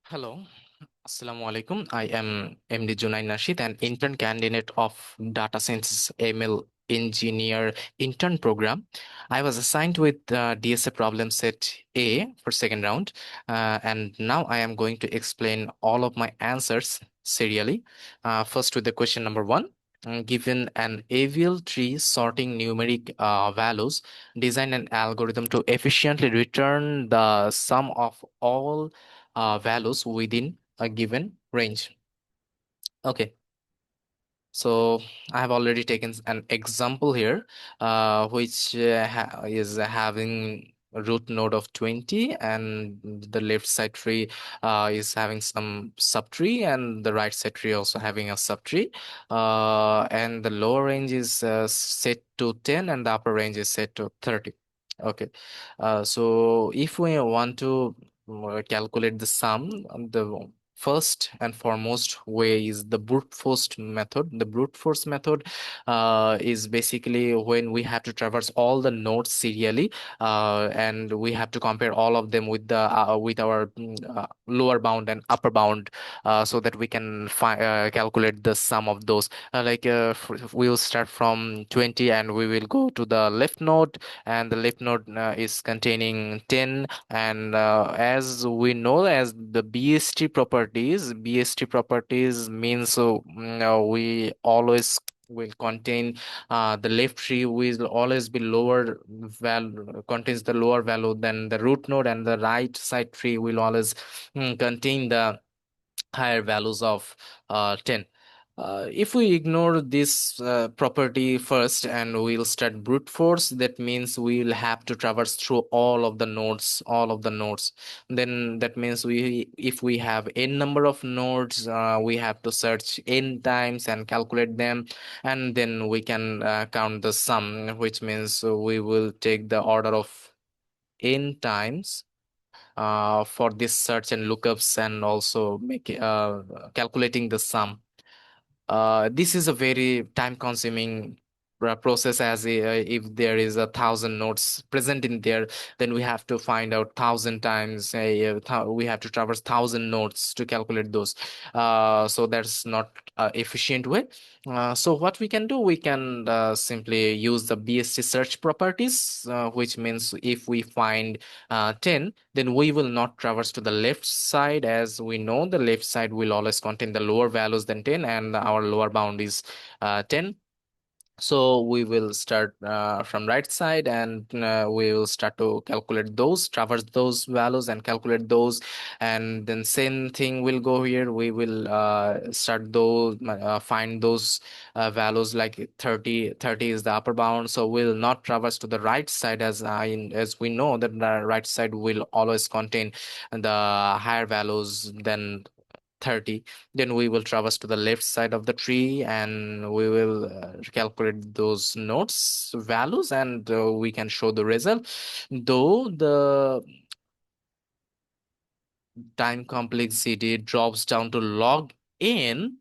Hello, Assalamu alaikum. I am MD Junaid Nashid, an intern candidate of Data Science ML Engineer intern program. I was assigned with DSA problem set A for second round, and now I am going to explain all of my answers serially. First, with the question number one. Given an AVL tree sorting numeric values, design an algorithm to efficiently return the sum of all values within a given range. Okay, so I have already taken an example here, which is having a root node of 20, and the left side tree is having some subtree, and the right side tree also having a subtree. And the lower range is set to 10, and the upper range is set to 30. Okay, so if we want to calculate the sum, the first and foremost way is the brute force method. The brute force method is basically when we have to traverse all the nodes serially, and we have to compare all of them with the with our lower bound and upper bound, so that we can calculate the sum of those. We'll start from 20 and we will go to the left node, and the left node is containing 10. And as we know, as the BST properties means, we always will contain, the left tree will always be lower value, contains the lower value than the root node, and the right side tree will always contain the higher values of 10. If we ignore this property first and we'll start brute force, that means we'll have to traverse through all of the nodes. Then that means if we have n number of nodes, we have to search n times and calculate them, and then we can count the sum, which means we will take the order of n times for this search and lookups, and also calculating the sum. This is a very time consuming process, as if there is 1,000 nodes present in there, then we have to find out 1,000 times, we have to traverse 1,000 nodes to calculate those. So that's not efficient way. So what we can do, we can simply use the BST search properties, which means if we find 10, then we will not traverse to the left side, as we know the left side will always contain the lower values than 10, and our lower bound is 10. So we will start from right side, and we will start to calculate those, traverse those values and calculate those. And then same thing will go here. We will start those, find those values like 30. 30 is the upper bound, so we'll not traverse to the right side, as we know that the right side will always contain the higher values than 30. Then we will traverse to the left side of the tree, and we will calculate those nodes values, and we can show the result. Though the time complexity drops down to log n,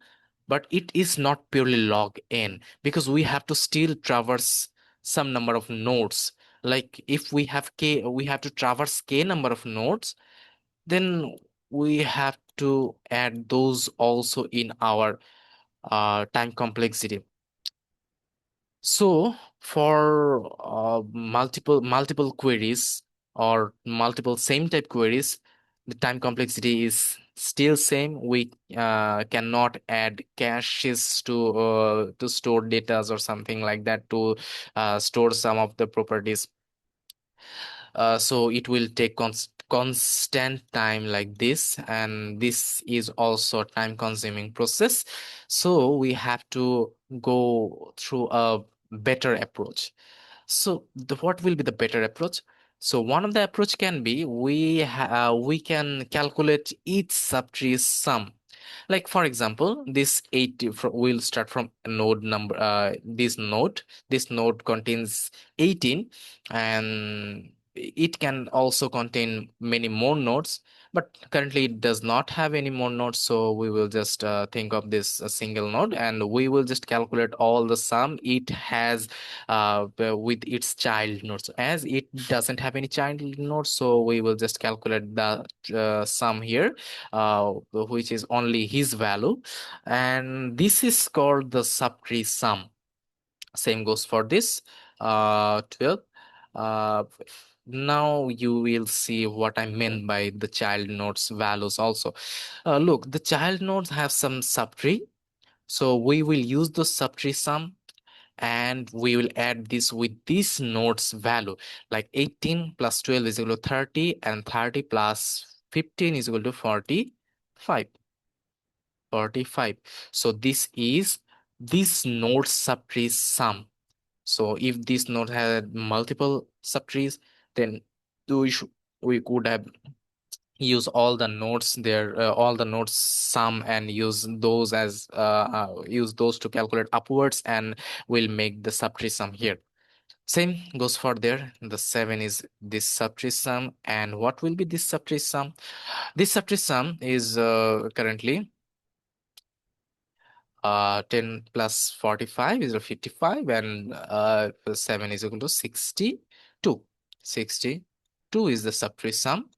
but it is not purely log n, because we have to still traverse some number of nodes. Like if we have k, we have to traverse k number of nodes, then we have to add those also in our time complexity. So for multiple queries, or multiple same type queries, the time complexity is still same. We cannot add caches to store data or something like that, to store some of the properties. So it will take constant time like this, and this is also time consuming process. So we have to go through a better approach. So what will be the better approach? So one of the approach can be, we can calculate each subtree's sum. Like for example, this 80 will start from a node number, this node contains 18, and it can also contain many more nodes, but currently it does not have any more nodes, so we will just think of this a single node, and we will just calculate all the sum it has with its child nodes. As it doesn't have any child nodes, so we will just calculate the sum here, which is only his value, and this is called the subtree sum. Same goes for this 12. uh, Now you will see what I meant by the child nodes values also. Look, the child nodes have some subtree, so we will use the subtree sum, and we will add this with this node's value, like 18 plus 12 is equal to 30, and 30 plus 15 is equal to 45. 45. So this is this node subtree sum. So if this node had multiple subtrees, then we should we could have use all the nodes there, all the nodes sum, and use those as use those to calculate upwards, and we'll make the subtree sum here. Same goes for there. The 7 is this subtree sum, and what will be this subtree sum? This subtree sum is currently 10 plus 45 is 55, and 7 is equal to 62. 62 is the subtree sum.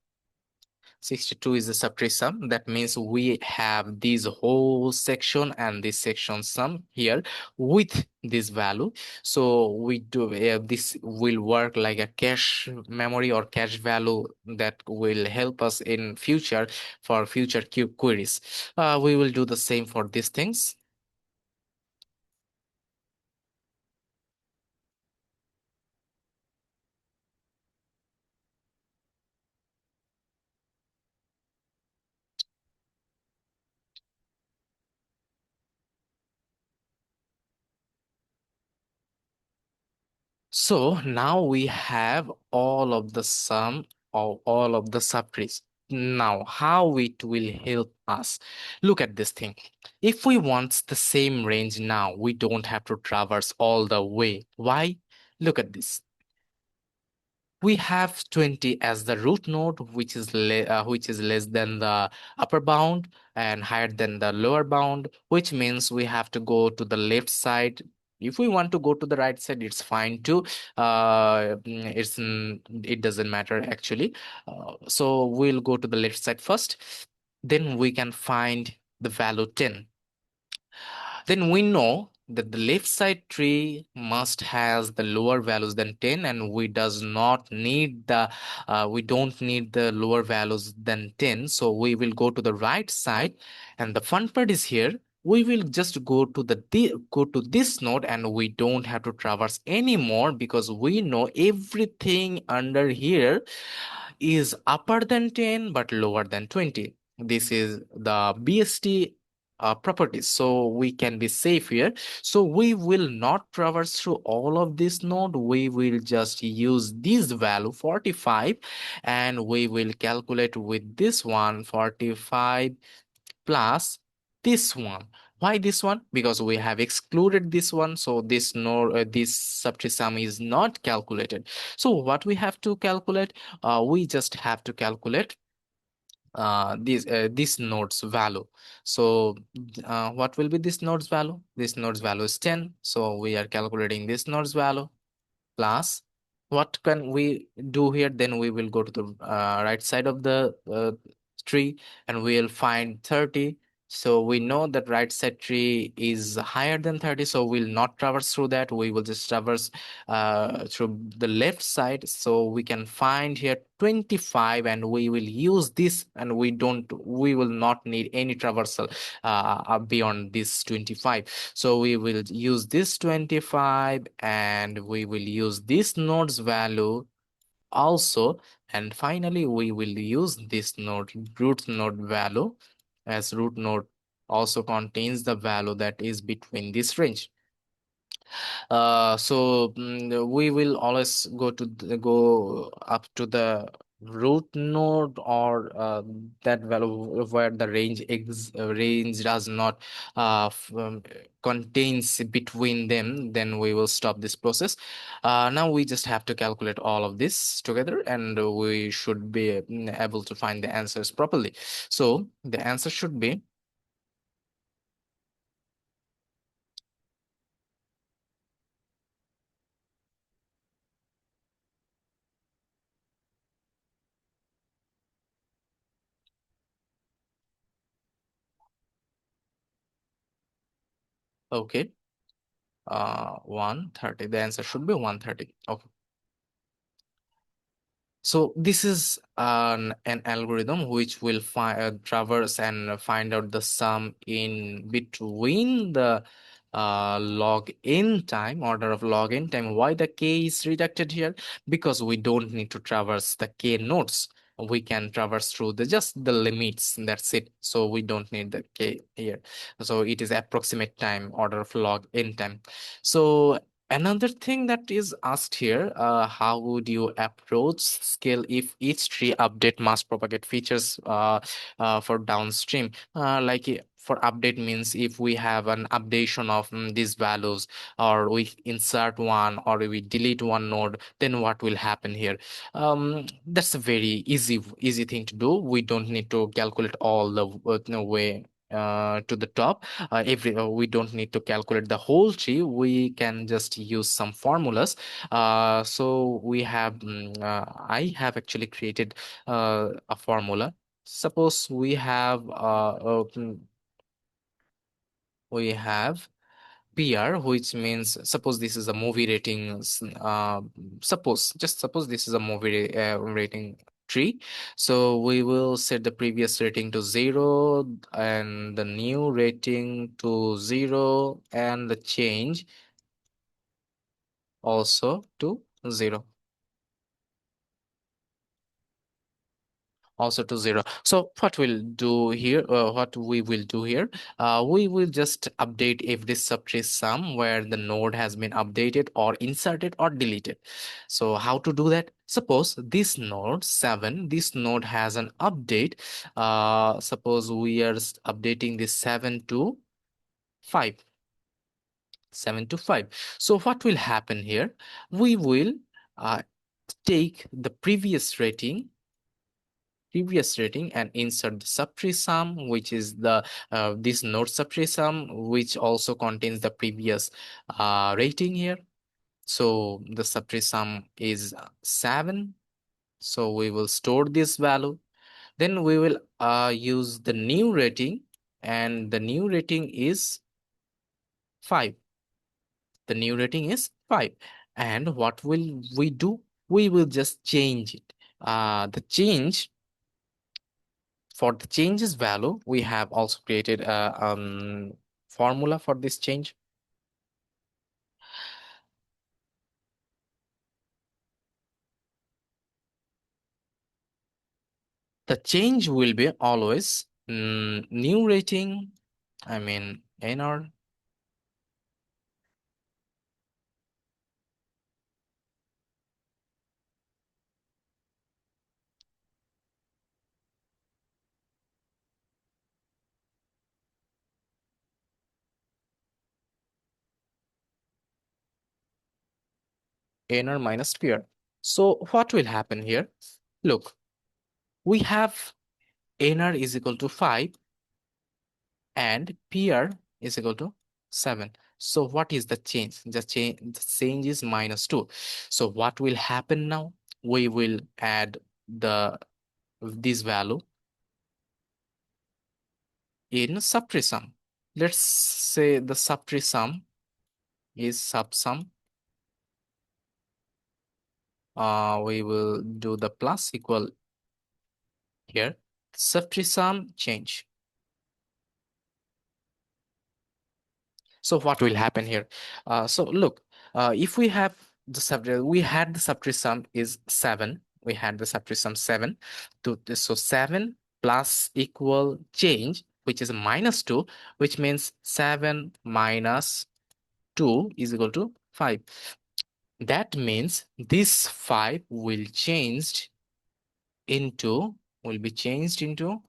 62 is the subtree sum. That means we have this whole section and this section sum here with this value. So we do this will work like a cache memory or cache value that will help us in future for future queries. We will do the same for these things. So now we have all of the sum of all of the subtrees. Now, how it will help us? Look at this thing. If we want the same range now, we don't have to traverse all the way. Why? Look at this. We have 20 as the root node, which is less than the upper bound and higher than the lower bound, which means we have to go to the left side. If we want to go to the right side, it's fine too. It doesn't matter actually. So we'll go to the left side first, then we can find the value 10. Then we know that the left side tree must has the lower values than 10, and we don't need the lower values than 10, so we will go to the right side. And the fun part is here, we will just go to this node, and we don't have to traverse anymore because we know everything under here is upper than 10 but lower than 20. This is the BST properties, so we can be safe here. So we will not traverse through all of this node. We will just use this value 45, and we will calculate with this one 45 plus this one. Why this one? Because we have excluded this one, so this subtree sum is not calculated. So what we have to calculate? We just have to calculate this node's value. So what will be this node's value? This node's value is 10, so we are calculating this node's value plus what can we do here? Then we will go to the right side of the tree, and we'll find 30. So we know that right side tree is higher than 30, so we'll not traverse through that. We will just traverse through the left side. So we can find here 25, and we will use this, and we will not need any traversal beyond this 25. So we will use this 25, and we will use this node's value also. And finally, we will use this node, root node value, as root node also contains the value that is between this range. We will always go up to the root node or that value where the range does not contains between them, then we will stop this process. Now we just have to calculate all of this together, and we should be able to find the answers properly. So the answer should be okay. 130. The answer should be 130. Okay. So this is an algorithm which will traverse and find out the sum in between the log n time, order of log n time. Why the k is reducted here? Because we don't need to traverse the k nodes. We can traverse through the just the limits. That's it. So we don't need the k here. So it is approximate time, order of log n time. So another thing that is asked here, how would you approach scale if each tree update must propagate features for downstream? For update means if we have an updation of these values, or we insert one or we delete one node, then what will happen here? That's a very easy thing to do. We don't need to calculate all the way to the top. We don't need to calculate the whole tree. We can just use some formulas. So we have I have actually created a formula. Suppose we have PR, which means, suppose this is a movie rating. Suppose this is a movie rating tree. So we will set the previous rating to 0 and the new rating to 0 and the change also to 0. Also to 0. So what we will do here, we will just update if this subtree sum where the node has been updated or inserted or deleted. So how to do that? Suppose this node 7, this node has an update. Suppose we are updating this 7 to 5. 7 to 5. So what will happen here? We will uh, take the previous rating and insert the subtree sum, which is the this node subtree sum, which also contains the previous rating here. So the subtree sum is 7. So we will store this value. Then we will use the new rating, and the new rating is 5. The new rating is 5. And what will we do? We will just change it. The change For the changes value, we have also created a formula for this change. The change will be always new rating, I mean NR, NR minus PR. So what will happen here? Look, we have NR is equal to 5 and PR is equal to 7. So what is the change? The change is -2. So what will happen now? We will add this value in subtree sum. Let's say the subtree sum is subsum. We will do the plus equal here. Subtree sum change. So what will happen here? So look, if we have we had the subtree sum is 7. We had the subtree sum 7. So 7 plus equal change, which is -2, which means 7 minus 2 is equal to 5. That means this 5 will change into will be changed into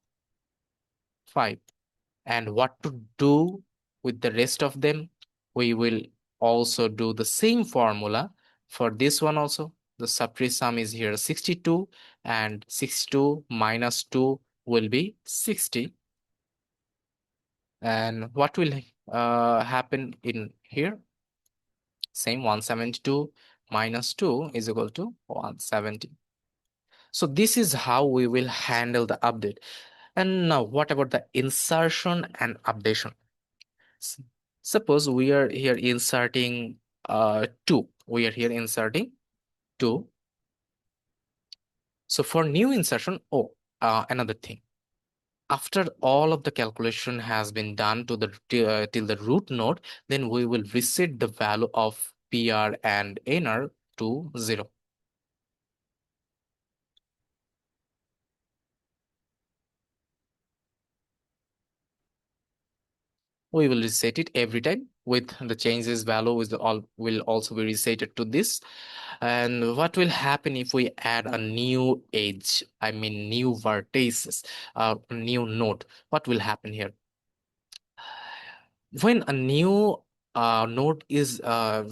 5. And what to do with the rest of them? We will also do the same formula for this one also. The subtree sum is here 62, and 62 minus 2 will be 60. And what will happen in here? Same, 172 minus 2 is equal to 170. So this is how we will handle the update. And now what about the insertion and updation? S- Suppose we are here inserting 2. We are here inserting 2. So for new insertion, another thing. After all of the calculation has been done to the till the root node, then we will reset the value of PR and NR to 0. We will reset it every time with the changes value is all will also be resetted to this. And what will happen if we add a new edge, I mean new vertices, new node? What will happen here? When a new node is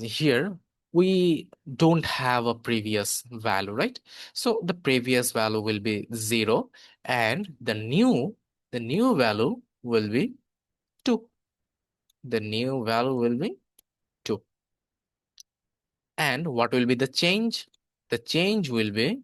here, we don't have a previous value, right? So the previous value will be 0, and the new value will be 2. The new value will be 2. And what will be the change? The change will be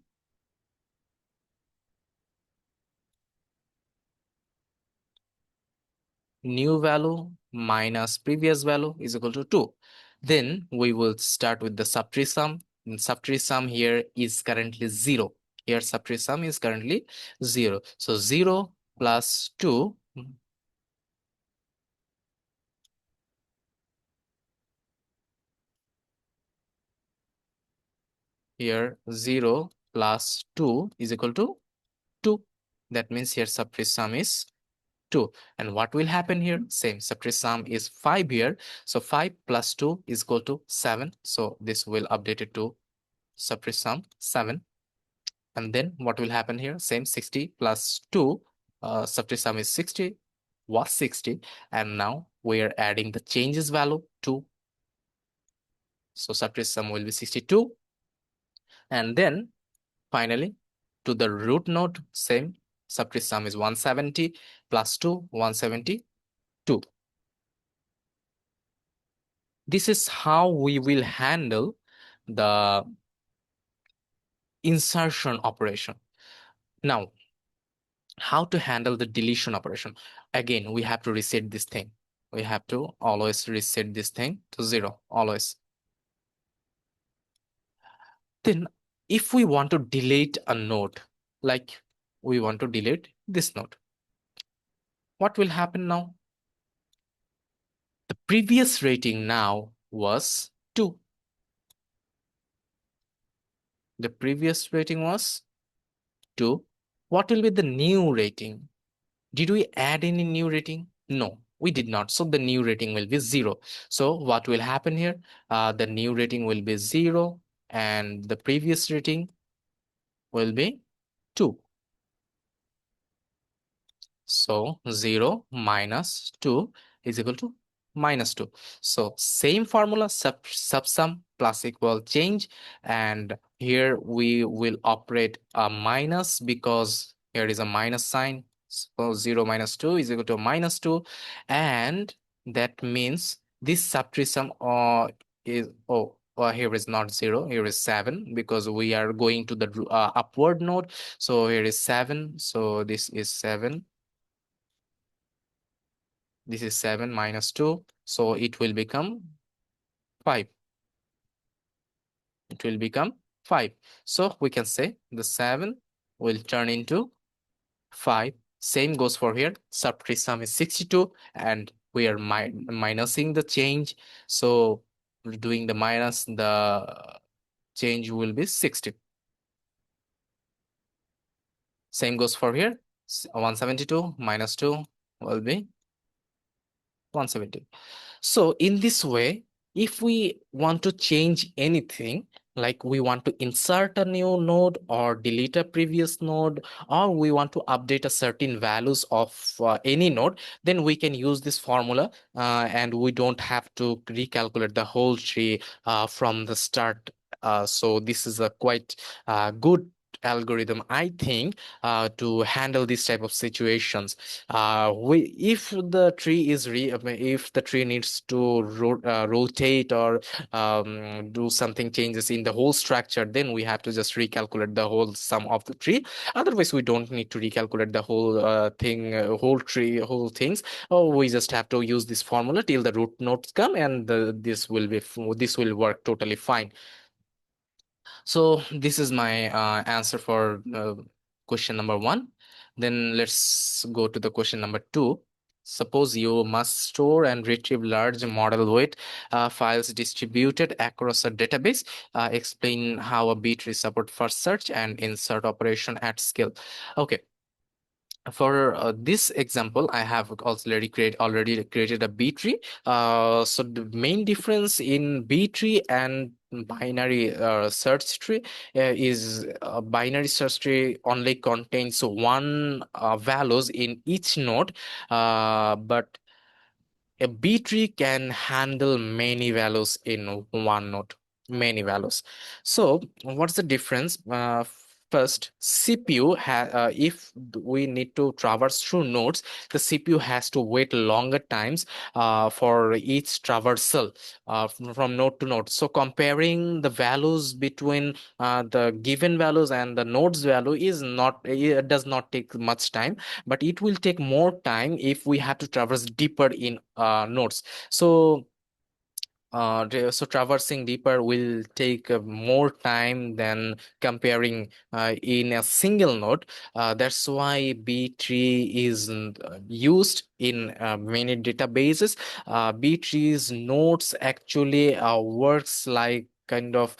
new value minus previous value is equal to 2. Then we will start with the subtree sum. And subtree sum here is currently 0. Here subtree sum is currently 0. So 0 plus 2, here 0 plus 2 is equal to 2. That means here subtree sum is 2. And what will happen here? Same, subtree sum is 5 here. So 5 plus 2 is equal to 7. So this will update it to subtree sum 7. And then what will happen here? Same, 60 plus 2, subtree sum is 60, was 60. And now we are adding the changes value to. So subtree sum will be 62. And then finally to the root node, same, subtree sum is 170 plus 2, 172. This is how we will handle the insertion operation. Now, how to handle the deletion operation? Again, we have to reset this thing. We have to always reset this thing to 0, always. Then, if we want to delete a node, like we want to delete this node, what will happen now? The previous rating now was 2. The previous rating was 2. What will be the new rating? Did we add any new rating? No, we did not. So the new rating will be 0. So what will happen here? The new rating will be 0, and the previous rating will be 2. So 0 minus 2 is equal to minus 2. So same formula, subsum plus equal change. And here we will operate a minus because here is a minus sign. So 0 minus 2 is equal to minus 2. And that means this subtree sum is, here is not 0, here is 7 because we are going to the upward node. So here is 7. So this is 7. This is 7 minus 2. So it will become 5. It will become 5. So we can say the 7 will turn into 5. Same goes for here. Subtree sum is 62 and we are minusing the change. So doing the minus, the change will be 60. Same goes for here. 172 minus 2 will be 170. So in this way, if we want to change anything, like we want to insert a new node or delete a previous node, or we want to update a certain values of any node, then we can use this formula, and we don't have to recalculate the whole tree from the start. So this is a quite good algorithm, I think, to handle this type of situations. If the tree is if the tree needs to rotate or do something changes in the whole structure, then we have to just recalculate the whole sum of the tree. Otherwise, we don't need to recalculate the whole thing, whole tree, whole things. Or we just have to use this formula till the root nodes come, and this will work totally fine. So this is my answer for question number one. Then let's go to the question number two. Suppose you must store and retrieve large model weight files distributed across a database. Explain how a B-tree support for search and insert operation at scale. Okay, for this example, I have also already created a B tree. So the main difference in B tree and binary search tree is binary search tree only contains one values in each node, but a B tree can handle many values in one node, many values. So what's the difference? First, CPU if we need to traverse through nodes, the CPU has to wait longer times for each traversal from node to node. So comparing the values between the given values and the nodes value is not, it does not take much time, but it will take more time if we have to traverse deeper in nodes. So traversing deeper will take more time than comparing in a single node. That's why B-tree is used in many databases. B-tree's nodes actually works like kind of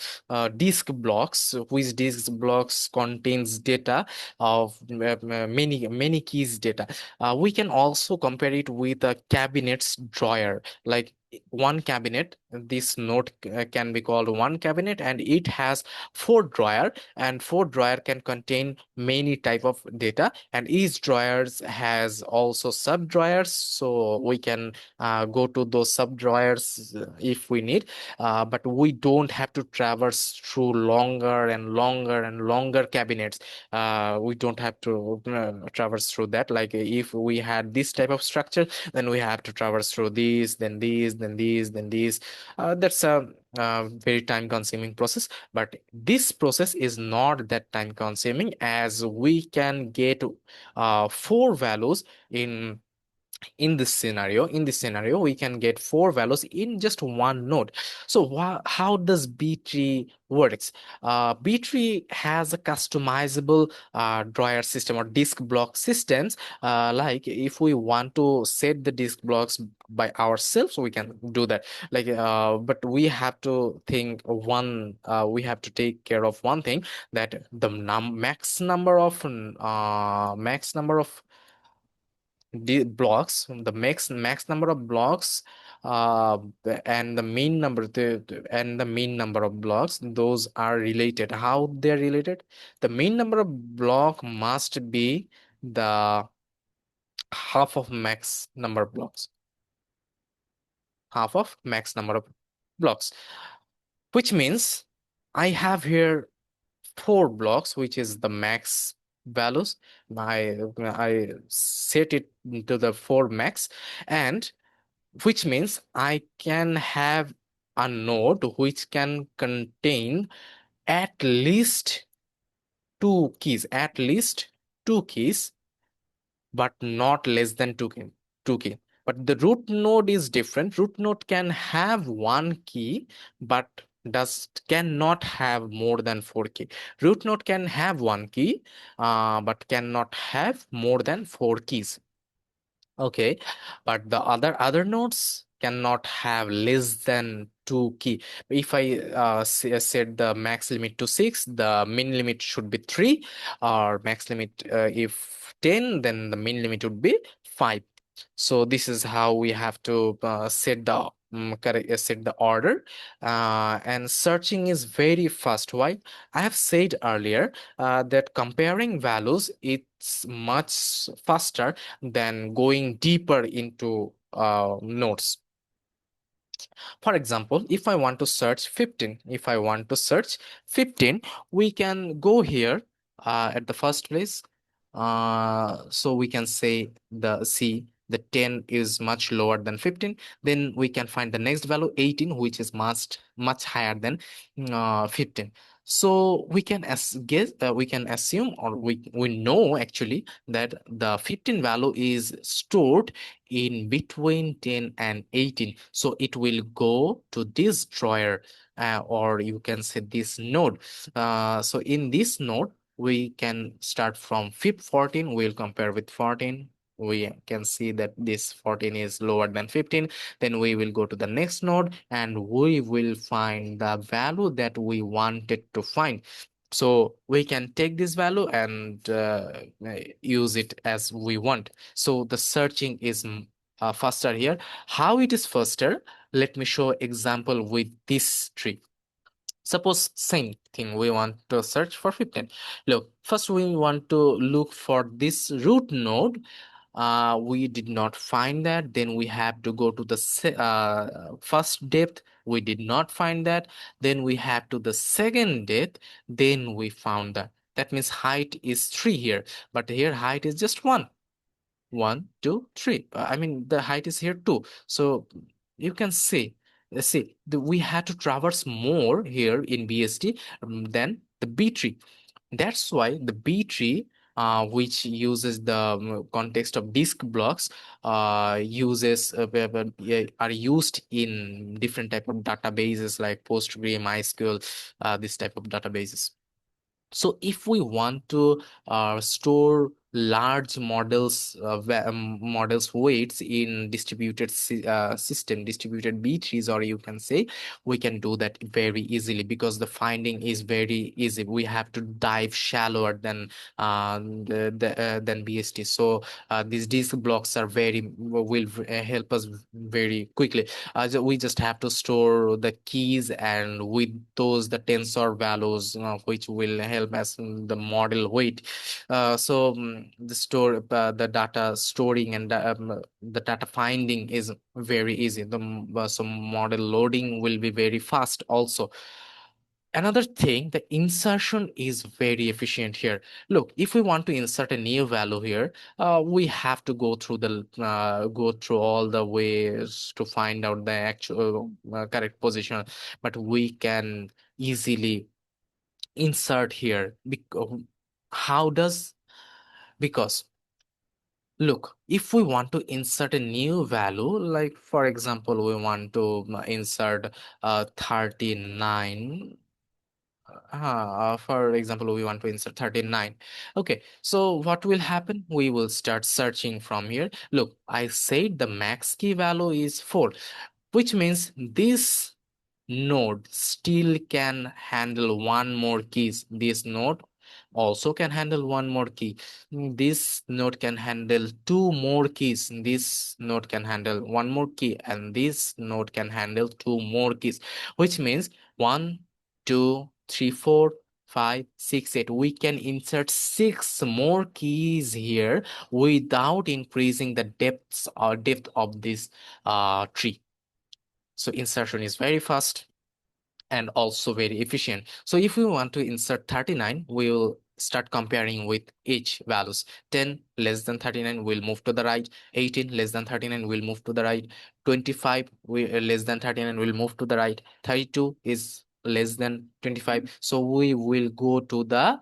disk blocks, which disk blocks contains data of many keys data. We can also compare it with a cabinet's drawer, like one cabinet. This node can be called one cabinet, and it has four drawer, and four drawer can contain many type of data, and each drawers has also sub drawers, so we can go to those sub drawers if we need, but we don't have to traverse through longer and longer and longer cabinets. We don't have to traverse through that. Like if we had this type of structure, then we have to traverse through these, then these, then these, then these. That's a very time consuming process, but this process is not that time consuming, as we can get four values in this scenario. We can get four values in just one node. So how does B-tree works? B-tree has a customizable drawer system or disk block systems. Like if we want to set the disk blocks by ourselves, we can do that. Like but we have to we have to take care of one thing, that the max number of blocks, the max number of blocks, uh and the mean number of blocks, those are related. How they're related? The mean number of block must be the half of max number of blocks, half of max number of blocks, which means I have here four blocks, which is the max values. I set it to the four max, and which means I can have a node which can contain at least at least two keys, but not less than two key. But the root node is different. Root node can have one key, but does cannot have more than four key. Root node can have one key, but cannot have more than four keys. Okay, but the other nodes cannot have less than two key. If I set the max limit to 6, the min limit should be 3, or max limit if 10, then the min limit would be 5. So this is how we have to set the correct, set the order, and searching is very fast. Why? I have said earlier that comparing values it's much faster than going deeper into nodes. For example, if I want to search 15, we can go here at the first place. So we can say the 10 is much lower than 15. Then we can find the next value 18, which is much higher than 15. So we can assume, or we know actually that the 15 value is stored in between 10 and 18. So it will go to this drawer, or you can say this node. So in this node, we can start from 14. We'll compare with 14. We can see that this 14 is lower than 15. Then we will go to the next node and we will find the value that we wanted to find. So we can take this value and use it as we want. So the searching is faster here. How it is faster? Let me show example with this tree. Suppose same thing, we want to search for 15. Look, first we want to look for this root node. We did not find that. Then we have to go to the first depth. We did not find that. Then we have to the second depth. Then we found that. That means height is 3 here, but here height is just 1. 1, 2, 3. I mean, the height is here too. So you can see, we had to traverse more here in BST than the B tree. That's why the B tree, which uses the context of disk blocks, are used in different type of databases like PostgreSQL, MySQL, this type of databases. So if we want to store large models weights in distributed system, distributed B trees, or you can say, we can do that very easily because the finding is very easy. We have to dive shallower than than BST. So these blocks are will help us very quickly. We just have to store the keys, and with those the tensor values, which will help us in the model weight. The data storing and the data finding is very easy. So model loading will be very fast also. Another thing, the insertion is very efficient here. Look, if we want to insert a new value here, we have to go through all the ways to find out the actual correct position, but we can easily insert here. How does? Because look, if we want to insert a new value, like for example, we want to insert 39. For example, we want to insert 39. Okay, so what will happen? We will start searching from here. Look, I said the max key value is 4, which means this node still can handle one more keys. This node also can handle one more key. This node can handle two more keys. This node can handle one more key, and this node can handle two more keys, which means 1, 2, 3, 4, 5, 6, 8. We can insert 6 more keys here without increasing the depth of this tree. So insertion is very fast and also very efficient. So if we want to insert 39, we will start comparing with each values. 10 less than 39 will move to the right. 18 less than 39 will move to the right. 25 less than 39 will move to the right. 32 is less than 25. So we will go to the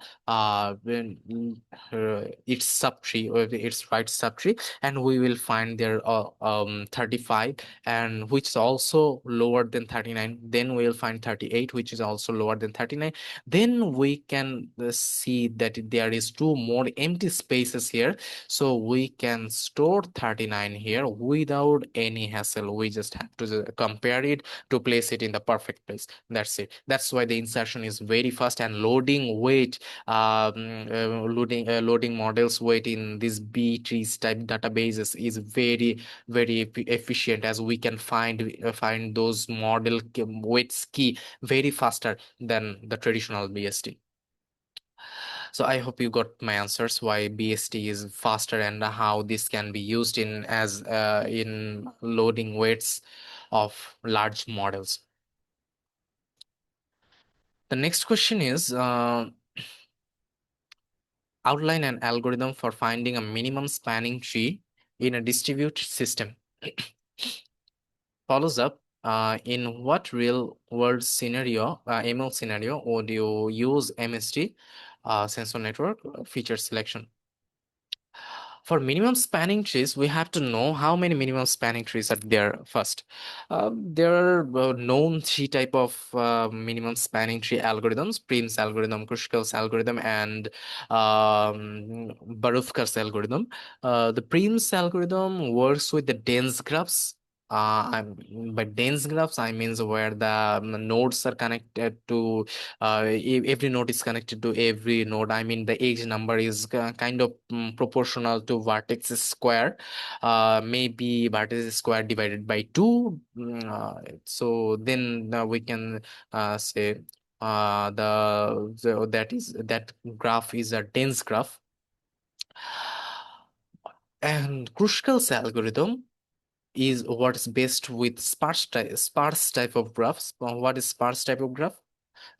its subtree, or its right subtree, and we will find there 35, and which is also lower than 39. Then we'll find 38, which is also lower than 39. Then we can see that there is two more empty spaces here, so we can store 39 here without any hassle. We just have to compare it to place it in the perfect place. That's it. That's why the insertion is very fast, and loading weight, loading models weight in these B trees type databases is very efficient, as we can find those weights key very faster than the traditional BST. So I hope you got my answers why BST is faster and how this can be used in loading weights of large models. The next question is, outline an algorithm for finding a minimum spanning tree in a distributed system. Follows up, in what real world scenario, ML scenario, would you use MST, sensor network feature selection? For minimum spanning trees, we have to know how many minimum spanning trees are there first. There are known three type of minimum spanning tree algorithms: Prim's algorithm, Kruskal's algorithm, and Barufkar's algorithm. The Prim's algorithm works with the dense graphs. By dense graphs, I means where the nodes are connected to every node is connected to every node. I mean, the edge number is kind of proportional to vertex square, maybe vertex square divided by 2. So then we can say that graph is a dense graph. And Kruskal's algorithm is what's based with sparse type of graphs. What is sparse type of graph?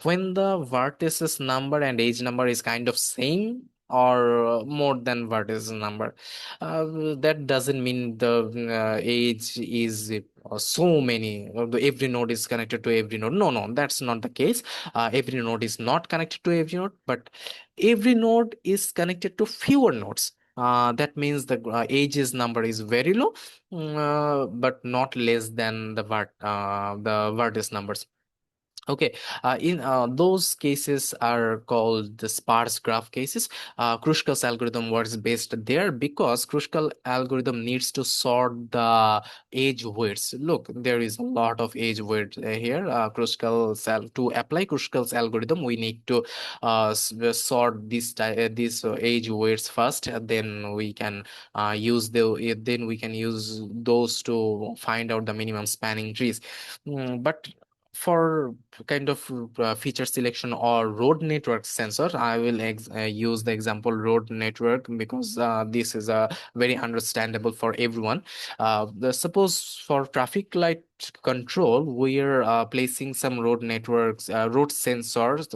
When the vertices number and edge number is kind of same or more than vertex number. That doesn't mean the edge is so many, every node is connected to every node. No, that's not the case. Every node is not connected to every node, but every node is connected to fewer nodes. That means the edges number is very low, but not less than the vertex numbers. Okay, in those cases are called the sparse graph cases. Kruskal's algorithm works best there because Kruskal algorithm needs to sort the edge weights. Look, there is a lot of edge weight here. To apply Kruskal's algorithm, we need to sort these edge weights first. Then we can use those to find out the minimum spanning trees. But for kind of feature selection or road network sensor, I will use the example road network because this is very understandable for everyone. Suppose for traffic light control, we're placing some road sensors,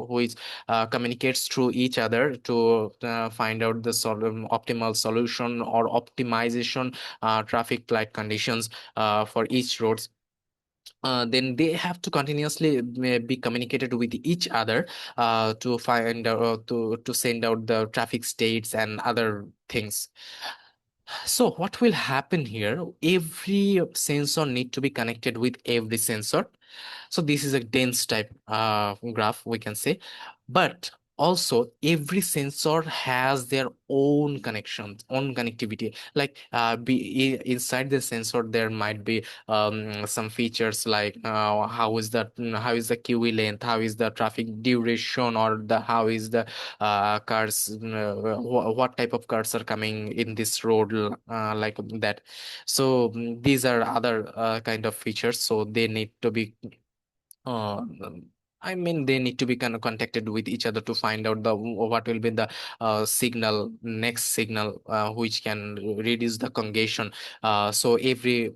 which communicates through each other to find out the optimal solution or optimization traffic light conditions for each roads. Then they have to continuously be communicated with each other to find to send out the traffic states and other things. So what will happen here? Every sensor need to be connected with every sensor. So this is a dense type graph, we can say. But also every sensor has their own connections, own connectivity. Like inside the sensor, there might be some features like how is the QE length, how is the traffic duration, or the how is the cars, what type of cars are coming in this road, like that. So these are other kind of features. So they need to be uh, I mean, they need to be kind of contacted with each other to find out the what will be the next signal, which can reduce the congestion. So every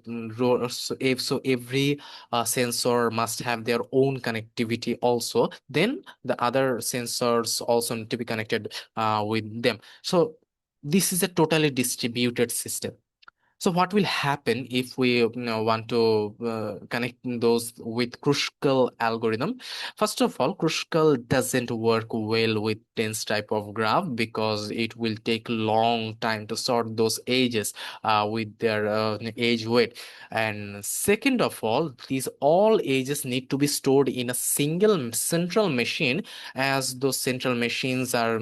sensor must have their own connectivity also. Then the other sensors also need to be connected with them. So this is a totally distributed system. So what will happen if we want to connect those with Kruskal algorithm? First of all, Kruskal doesn't work well with dense type of graph because it will take long time to sort those edges with their edge weight. And second of all, these all edges need to be stored in a single central machine, as those central machines are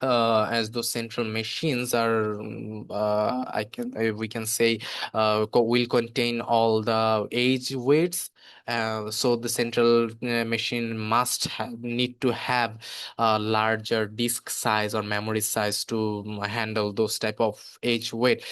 as those central machines are we can say will contain all the age weights, so the central machine need to have a larger disk size or memory size to handle those type of age weight,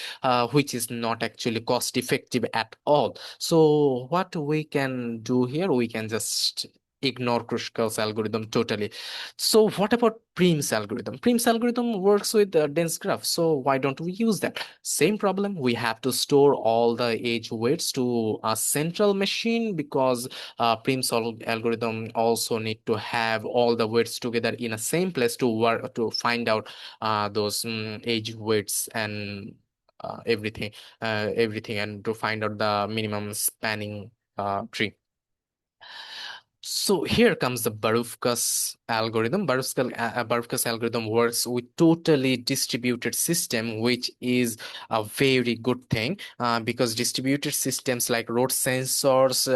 which is not actually cost effective at all. So what we can do here, we can just ignore Kruskal's algorithm totally. So what about Prim's algorithm? Prim's algorithm works with dense graph. So why don't we use that? Same problem. We have to store all the age weights to a central machine, because Prim's algorithm also need to have all the weights together in a same place to work to find out those age weights and everything, and to find out the minimum spanning tree. So here comes the Barufkas algorithm. Barufkas algorithm works with totally distributed system, which is a very good thing, because distributed systems like road sensors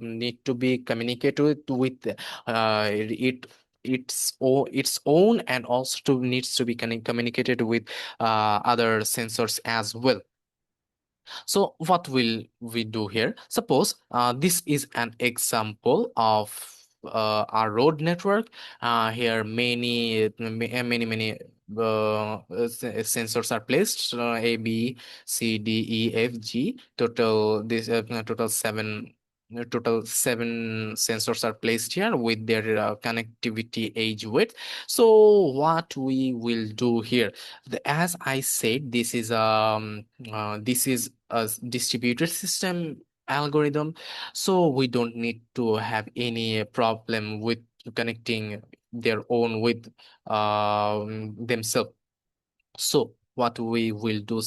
need to be communicated with its own, and also needs to be communicated with other sensors as well. So what will we do here? Suppose this is an example of our road network. Here many sensors are placed, A, B, C, D, E, F, G. Total seven sensors are placed here with their connectivity age width. So what we will do here, as I said, this is a distributed system algorithm, so we don't need to have any problem with connecting their own with themselves. So what we will do,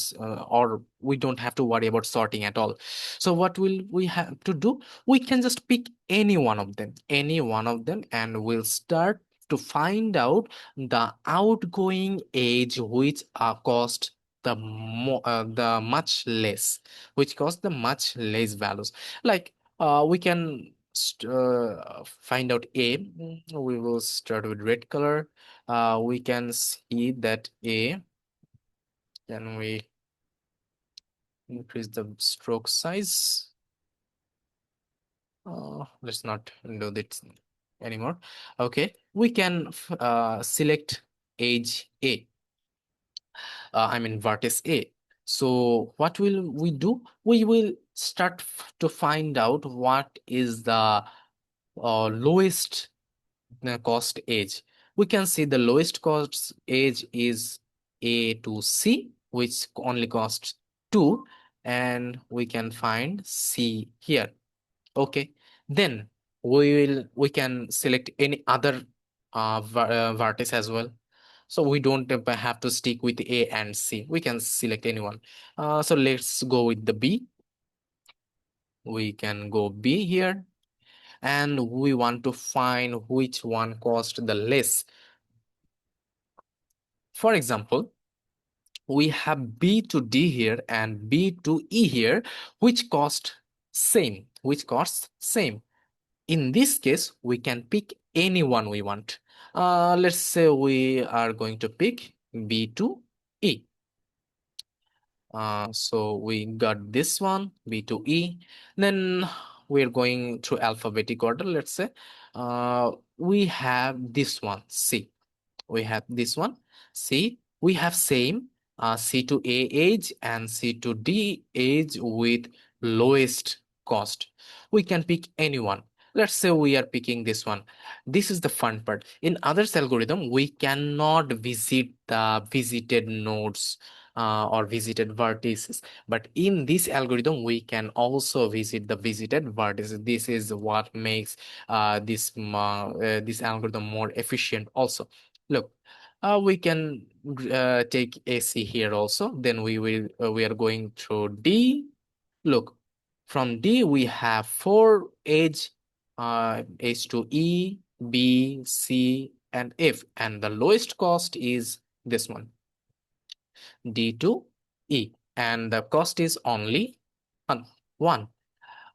or we don't have to worry about sorting at all. So what will we have to do? We can just pick any one of them, and we'll start to find out the outgoing age which cost the much less, which cost the much less values. Like we can find out A. We will start with red color. We can see that A. Then we increase the stroke size. Let's not do this anymore. Okay, we can select age A. I mean vertex A. So what will we do? We will start to find out what is the lowest cost age. We can see the lowest cost age is A to C, which only costs 2, and we can find C here. Okay, then we can select any other vertex as well. So we don't have to stick with A and C. We can select anyone. So let's go with the B. We can go B here, and we want to find which one cost the less. For example, we have B to D here and B to E here, which costs same. In this case, we can pick any one we want. Let's say we are going to pick B to E. So we got this one, B to E. Then we're going through alphabetic order, let's say. We have this one, C. We have this one, C. We have same C to A age and C to D age with lowest cost. We can pick anyone. Let's say we are picking this one. This is the fun part. In others algorithm, we cannot visit the visited nodes or visited vertices. But in this algorithm, we can also visit the visited vertices. This is what makes this algorithm more efficient also. Look, we can take AC here also. Then we are going through D. Look, from D we have 4 edge, H to E, B, C, and F, and the lowest cost is this one, D to E, and the cost is only 1.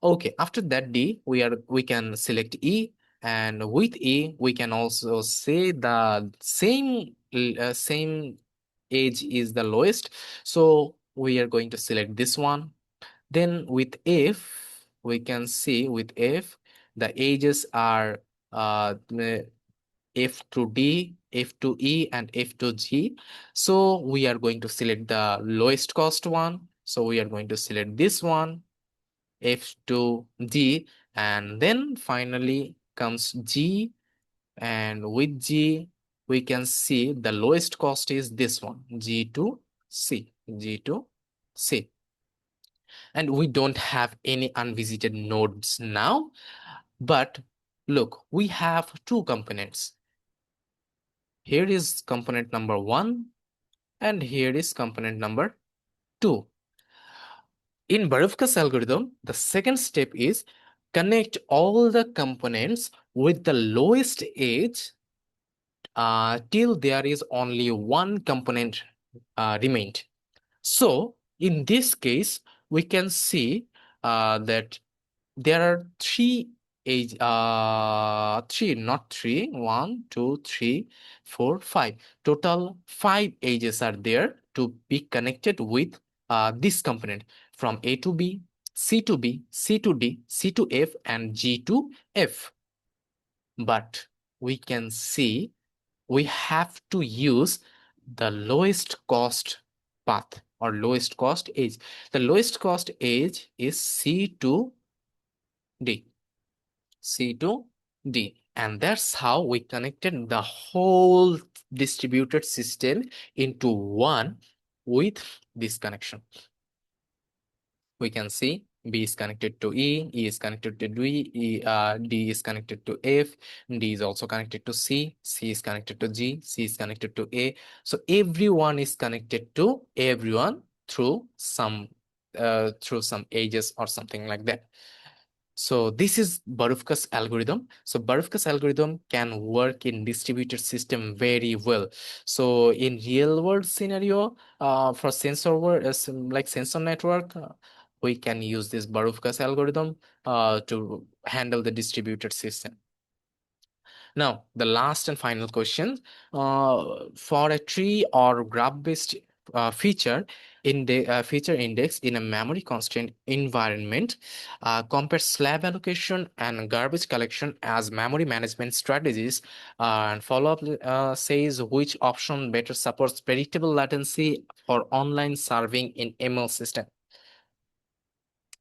Okay, after that D, we can select E, and with E we can also say the same same age is the lowest. So we are going to select this one. Then with F, we can see with F, the ages are F to D, F to E, and F to G. So we are going to select the lowest cost one. So we are going to select this one, F to G, and then finally comes G. And with G, we can see the lowest cost is this one, G to C, G to C. And we don't have any unvisited nodes now. But look, we have two components. Here is component number 1, and here is component number 2. In Barufka's algorithm, the second step is connect all the components with the lowest edge till there is only one component remained. So in this case, we can see that there are not three, 1, 2, 3, 4, 5. Total 5 edges are there to be connected with this component from A to B, C to B, C to D, C to F, and G to F. But we can see we have to use the lowest cost path or lowest cost edge. The lowest cost edge is C to D. C to D. And that's how we connected the whole distributed system into one with this connection. We can see B is connected to E is connected to D is connected to F, D is also connected to C is connected to G, C is connected to A. So everyone is connected to everyone through some edges or something like that. So this is Barufka's algorithm. So Barufka's algorithm can work in distributed system very well. So in real world scenario, for sensor work, like sensor network, we can use this Barufka's algorithm to handle the distributed system. Now, the last and final question, for a tree or graph-based feature index in a memory constraint environment, compare slab allocation and garbage collection as memory management strategies. And follow-up says which option better supports predictable latency for online serving in ML system.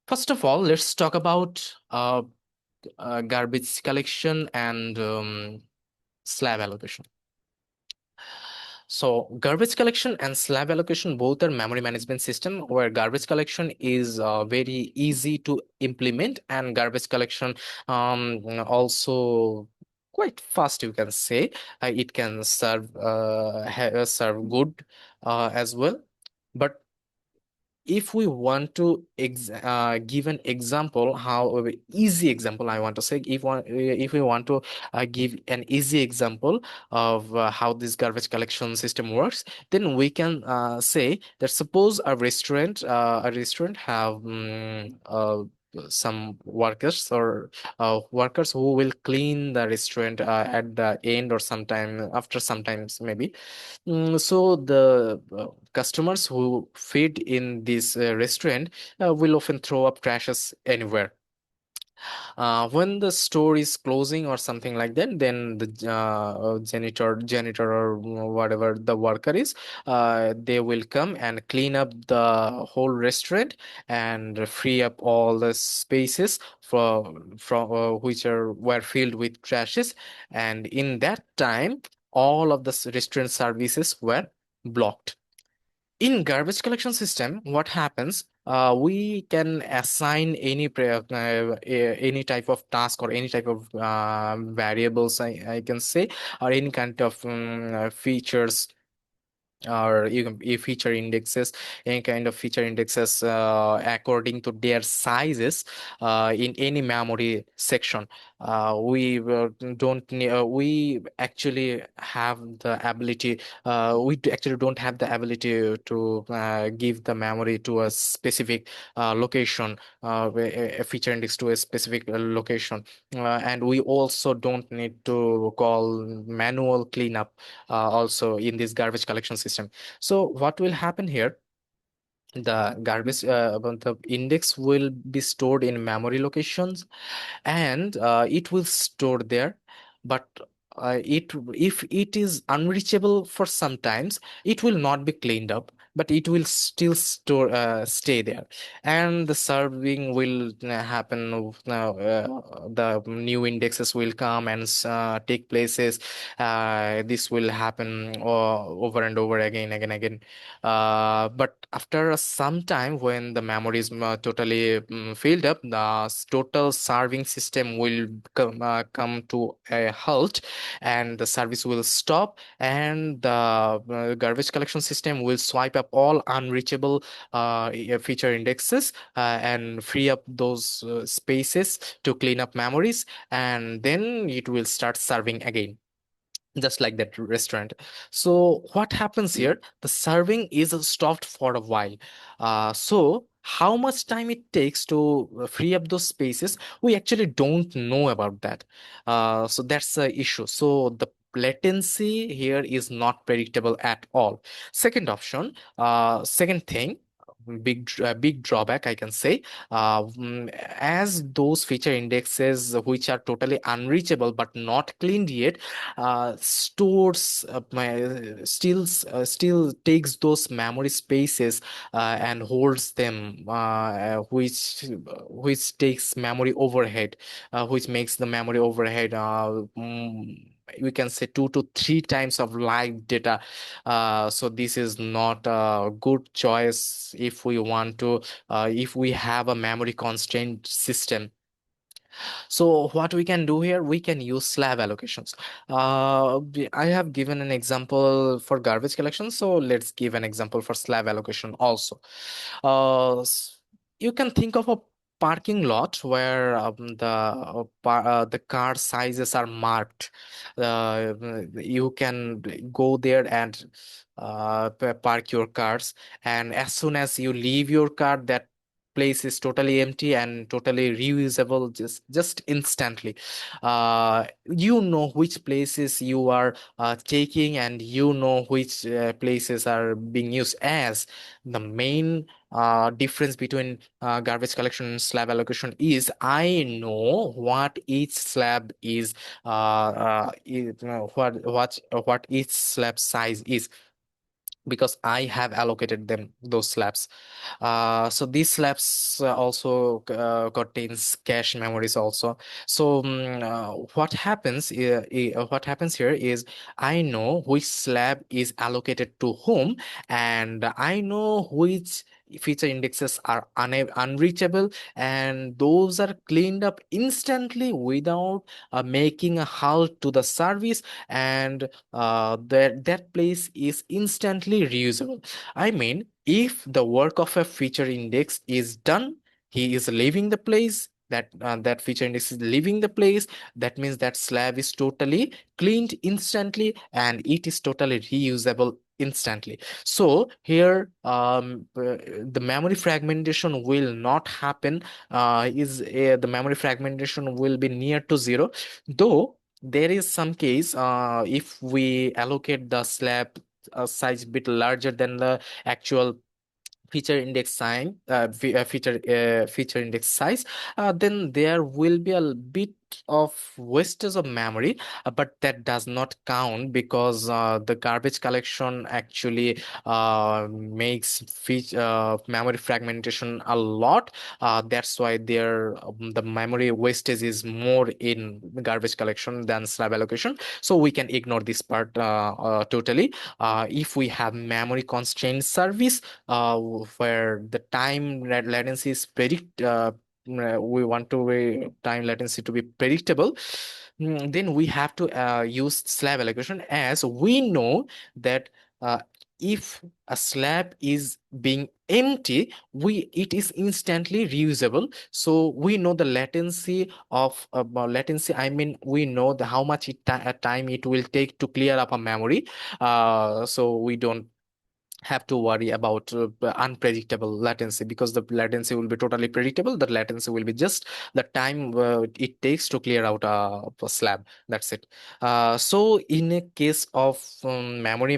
First of all, let's talk about garbage collection and slab allocation. So garbage collection and slab allocation both are memory management system where garbage collection is very easy to implement, and garbage collection also quite fast, you can say. It can serve good as well. But if we want to give an example, how easy example I want to say, if we want to give an easy example of how this garbage collection system works, then we can say that suppose a restaurant have some workers or workers who will clean the restaurant at the end or sometime after sometimes maybe. So the customers who feed in this restaurant will often throw up trashes anywhere. When the store is closing or something like that, then the janitor or whatever the worker is, they will come and clean up the whole restaurant and free up all the spaces from which were filled with trashes. And in that time, all of the restaurant services were blocked. In garbage collection system, what happens? We can assign any type of task or any type of variables, I can say, or any kind of features, or you can feature indexes, any kind of feature indexes according to their sizes in any memory section. We don't we actually have the ability actually don't have the ability to give the memory to a specific location, a feature index to a specific location, and we also don't need to call manual cleanup also in this garbage collection system. So what will happen here? The index will be stored in memory locations, and it will store there. But it if it is unreachable for some times, it will not be cleaned up, but it will still stay there, and the serving will happen. The new indexes will come and take places. This will happen over and over again. But after some time, when the memory is totally filled up, the total serving system will come to a halt, and the service will stop, and the garbage collection system will swipe up all unreachable feature indexes and free up those spaces to clean up memories, and then it will start serving again, just like that restaurant. So what happens here? The serving is stopped for a while. So how much time it takes to free up those spaces, we actually don't know about that. So that's the issue. So the latency here is not predictable at all. Second thing, big drawback I can say, as those feature indexes which are totally unreachable but not cleaned yet, stores still takes those memory spaces and holds them, which takes memory overhead, which makes the memory overhead, we can say 2 to 3 times of live data. So this is not a good choice if we have a memory constrained system. So what we can do here, we can use slab allocations. I have given an example for garbage collection, so let's give an example for slab allocation also. You can think of a parking lot where the car sizes are marked. You can go there and park your cars, and as soon as you leave your car, that place is totally empty and totally reusable just instantly. You know which places you are taking, and you know which places are being used. As the main difference between garbage collection and slab allocation is, I know what each slab is, what each slab size is, because I have allocated them those slabs. So these slabs also contains cache memories also. So what happens here is, I know which slab is allocated to whom, and I know which feature indexes are unreachable, and those are cleaned up instantly without making a halt to the service, and that place is instantly reusable. I mean, if the work of a feature index is done, he is leaving the place. That feature index is leaving the place. That means that slab is totally cleaned instantly, and it is totally reusable instantly. So here, the memory fragmentation will not happen. The memory fragmentation will be near to zero, though there is some case if we allocate the slab size bit larger than the actual feature index sign feature index size, then there will be a bit of wastage of memory, but that does not count, because the garbage collection actually makes memory fragmentation a lot. That's why the memory wastage is more in garbage collection than slab allocation, so we can ignore this part totally. If we have memory constrained service, where the latency is we want time latency to be predictable, then we have to use slab allocation, as we know that if a slab is being empty, it is instantly reusable. So we know the latency of latency. I mean, we know the how much time it will take to clear up a memory. So we don't have to worry about unpredictable latency, because the latency will be totally predictable. The latency will be just the time it takes to clear out a slab. That's it. So in a case of memory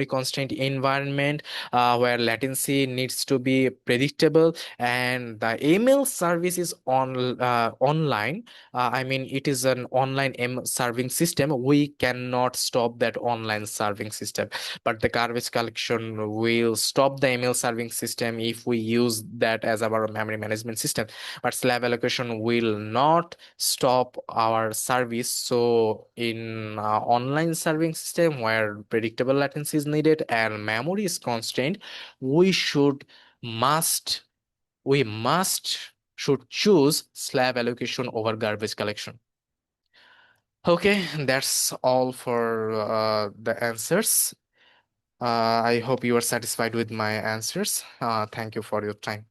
constraint environment, where latency needs to be predictable and the ML service is online, I mean, it is an online serving system, we cannot stop that online serving system. But the garbage collection will stop the email serving system if we use that as our memory management system. But slab allocation will not stop our service. So in online serving system where predictable latency is needed and memory is constrained, we should must we must should choose slab allocation over garbage collection. Okay, that's all for the answers. I hope you are satisfied with my answers. Thank you for your time.